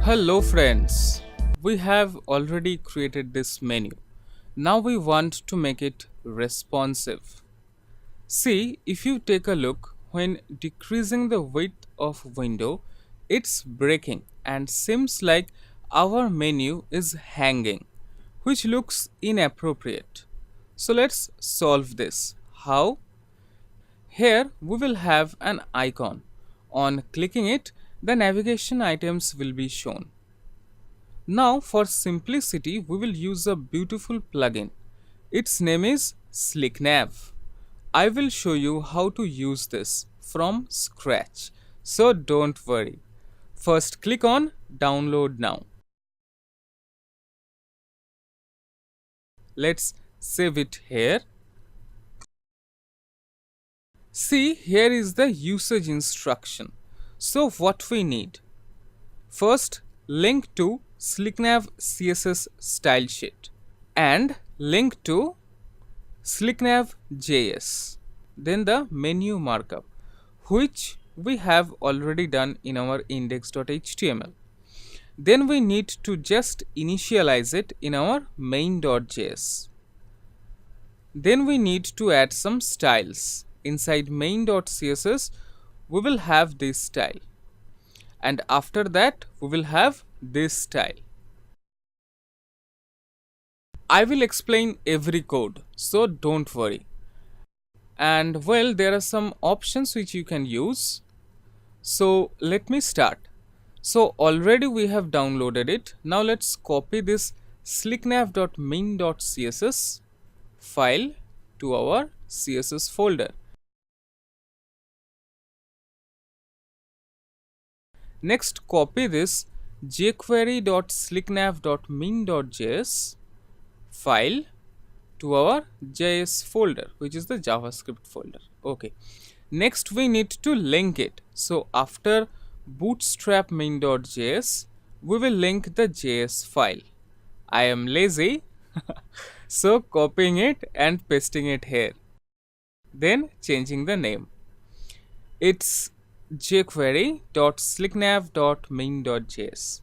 Hello friends, we have already created this menu. Now we want to make it responsive. See, if you take a look, when decreasing the width of window, it's breaking and seems like our menu is hanging, which looks inappropriate. So let's solve this. How? Here we will have an icon. On clicking it, the navigation items will be shown. Now for simplicity, we will use a beautiful plugin. Its name is SlickNav. I will show you how to use this from scratch. So don't worry. First click on download now. Let's save it here. See, here is the usage instruction. So what we need? First, link to SlickNav CSS style sheet and link to SlickNav.js. Then the menu markup, which we have already done in our index.html. Then we need to just initialize it in our main.js. Then we need to add some styles. Inside main.css, we will have this style. And after that, we will have this style. I will explain every code, so don't worry. And well, there are some options which you can use. So let me start. So already we have downloaded it. Now let's copy this slicknav.min.css file to our CSS folder. Next, copy this jquery.slicknav.min.js file to our JS folder, which is the JavaScript folder. Okay. Next, we need to link it. So after bootstrap main.js, we will link the JS file. I am lazy, so copying it and pasting it here. Then changing the name. It's jquery.slicknav.main.js.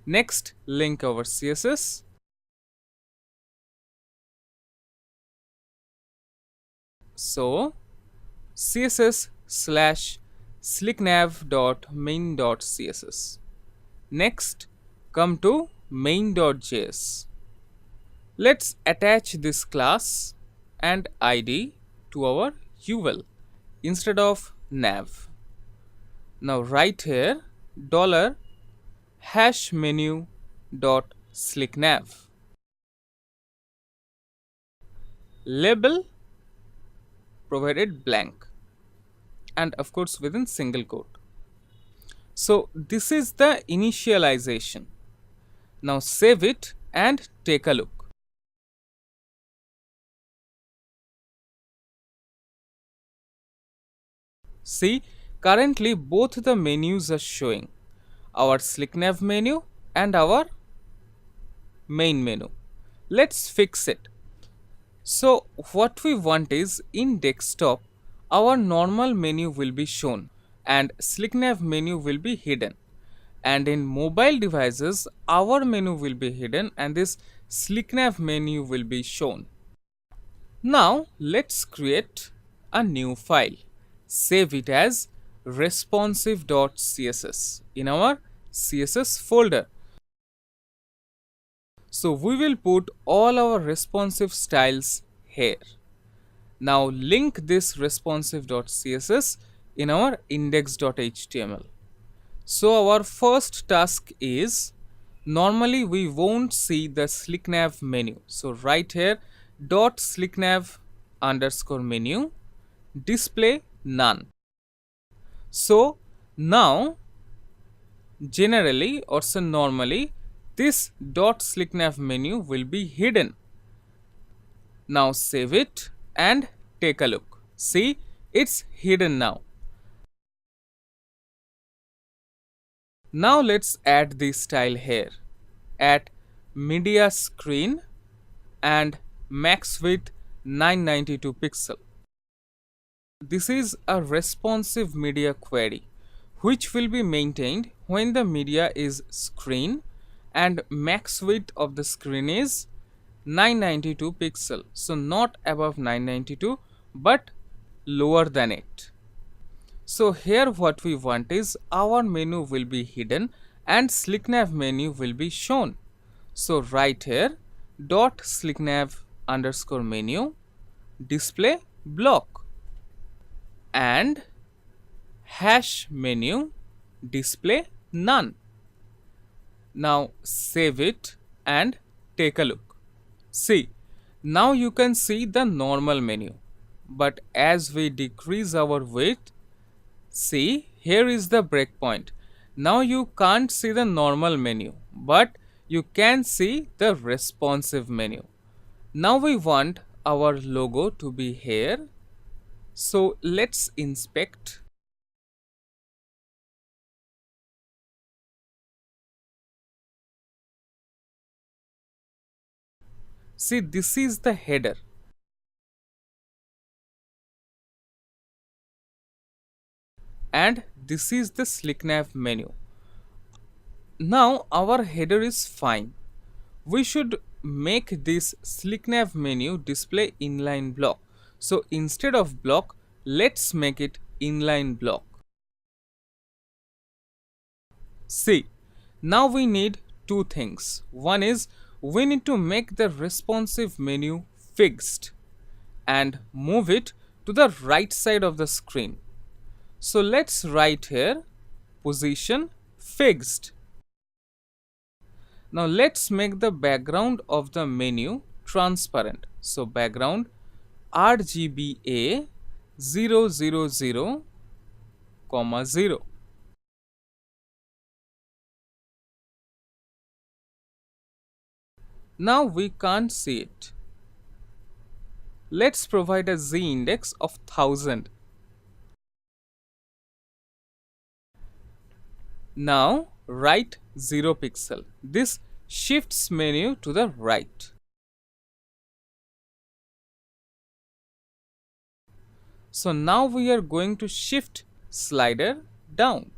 Next, link our CSS. So, css/slicknav.main.css. Next, come to main.js. Let's attach this class and ID to our UL instead of nav. Now right here $#menu.slicknav. Label provided blank and of course within single quote. So this is the initialization. Now save it and take a look. See, currently both the menus are showing, our SlickNav menu and our main menu. Let's fix it. So what we want is, in desktop, our normal menu will be shown and SlickNav menu will be hidden. And in mobile devices, our menu will be hidden and this SlickNav menu will be shown. Now let's create a new file. Save it as responsive.css in our CSS folder. So we will put all our responsive styles here. Now link this responsive.css in our index.html. So our first task is, normally we won't see the SlickNav menu. So right here .slicknav_menu display none. So now generally or so normally this .slicknav menu will be hidden. Now save it and take a look. See, it's hidden now. Now let's add the style here at media screen and max width 992 pixel. This is a responsive media query which will be maintained when the media is screen and max width of the screen is 992 pixel. So not above 992 but lower than it. So here what we want is our menu will be hidden and SlickNav menu will be shown. So right here dot SlickNav underscore menu display block and hash menu display none. Now save it and take a look. See, now you can see the normal menu, but as we decrease our width, see, here is the breakpoint. Now you can't see the normal menu, but you can see the responsive menu. Now we want our logo to be here. So let's inspect. See, this is the header. And this is the SlickNav menu. Now our header is fine. We should make this SlickNav menu display inline block. So instead of block, let's make it inline block. See, now we need two things. One is we need to make the responsive menu fixed and move it to the right side of the screen. So let's write here position fixed. Now let's make the background of the menu transparent. So background RGBA 000, 0. Now we can't see it. Let's provide a Z index of 1000. Now write 0 pixel. This shifts menu to the right. So now we are going to shift slider down.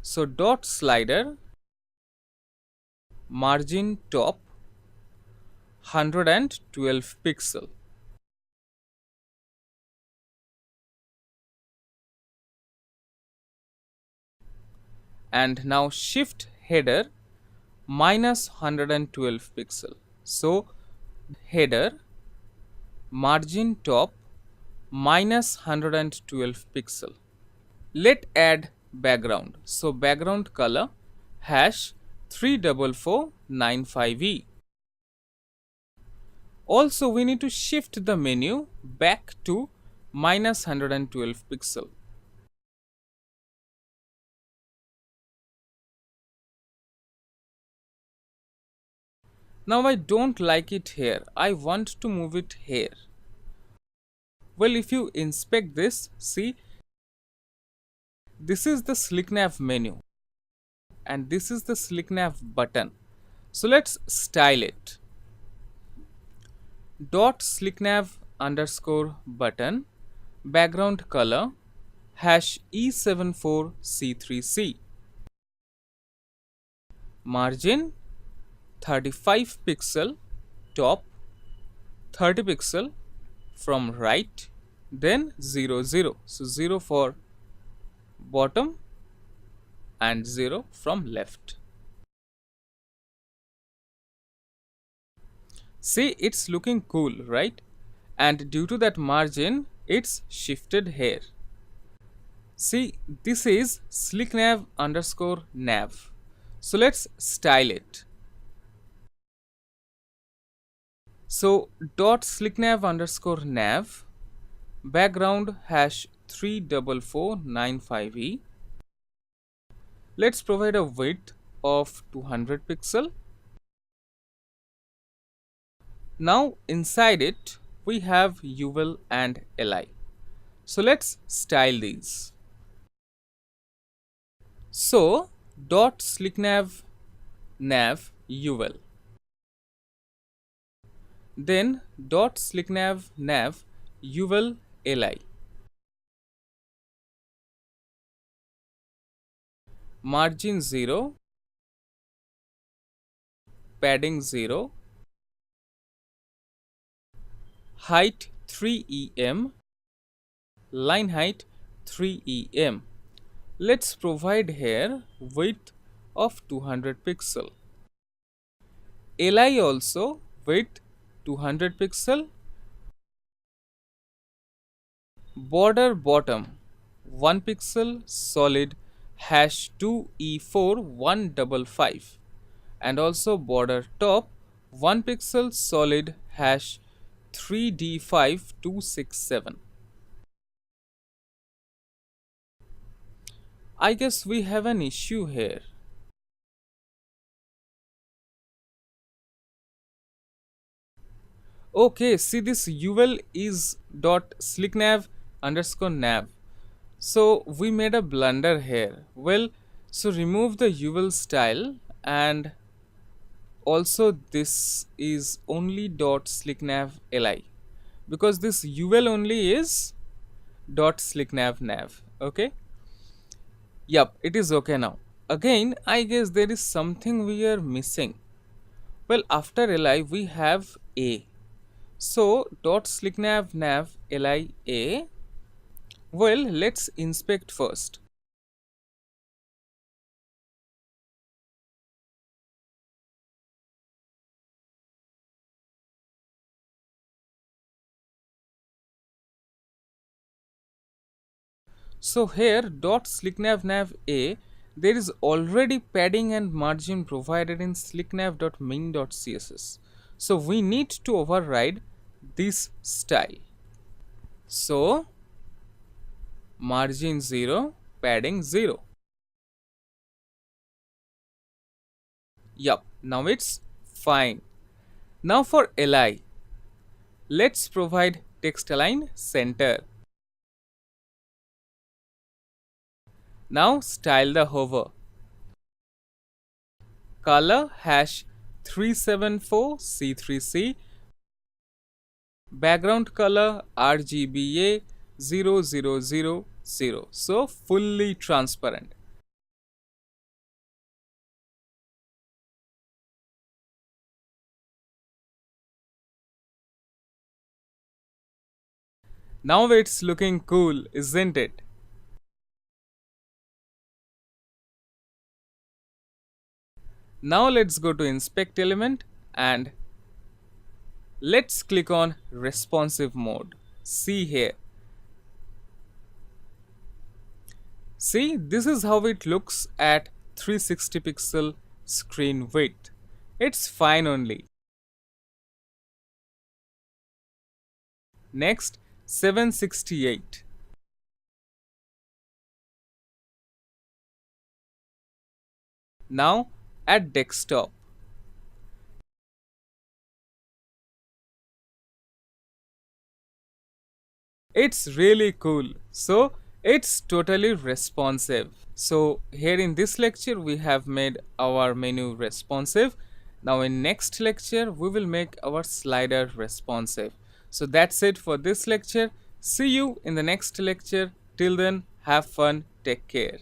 So dot slider margin top 112 pixel. And now shift header minus 112 pixel. So header margin top minus 112 pixel. Let add background. So background color hash 34495E. Also we need to shift the menu back to minus 112 pixel. Now I don't like it here. I want to move it here. Well, if you inspect this, see, this is the SlickNav menu and this is the SlickNav button. So let's style it. Dot SlickNav underscore button background color hash E74C3C. Margin 35 pixel top, 30 pixel from right, then 0 0. So 0 for bottom and 0 from left. See, it's looking cool, right? And due to that margin, it's shifted here. See, this is SlickNav underscore nav. So let's style it. So dot SlickNav underscore nav background hash 34495E. Let's provide a width of 200 pixel. Now inside it we have UL and LI. So let's style these. So dot SlickNav nav UL. Then dot SlickNav nav UL LI. margin 0, padding 0, height 3 em, line height 3 em. Let's provide here width of 200 pixel. Li also width 200 pixel. Border bottom 1 pixel solid hash 2E4155, and also border top 1 pixel solid hash 3D5267. I guess we have an issue here. Okay, see, this UL is dot slicknav underscore nav. So we made a blunder here. Well, so remove the UL style, and also this is only dot slicknav li, because this UL only is dot slicknav nav. Okay. Yup, it is okay now. Again, I guess there is something we are missing. Well, after li we have a. So dot slicknav nav li a. Well, let's inspect first. So here dot slicknav nav a, there is already padding and margin provided in slicknav.min.css. So we need to override this style. So margin 0, padding 0. Yup, now it's fine. Now for li, let's provide text align center. Now style the hover. Color hash 374C3C. Background color RGBA 0000. So fully transparent. Now it's looking cool, isn't it? Now let's go to inspect element and let's click on responsive mode. See here. See, this is how it looks at 360 pixel screen width. It's fine only. Next, 768. Now at desktop. It's really cool. So it's totally responsive. So here in this lecture we have made our menu responsive. Now in next lecture we will make our slider responsive. So that's it for this lecture. See you in the next lecture. Till then, have fun. Take care.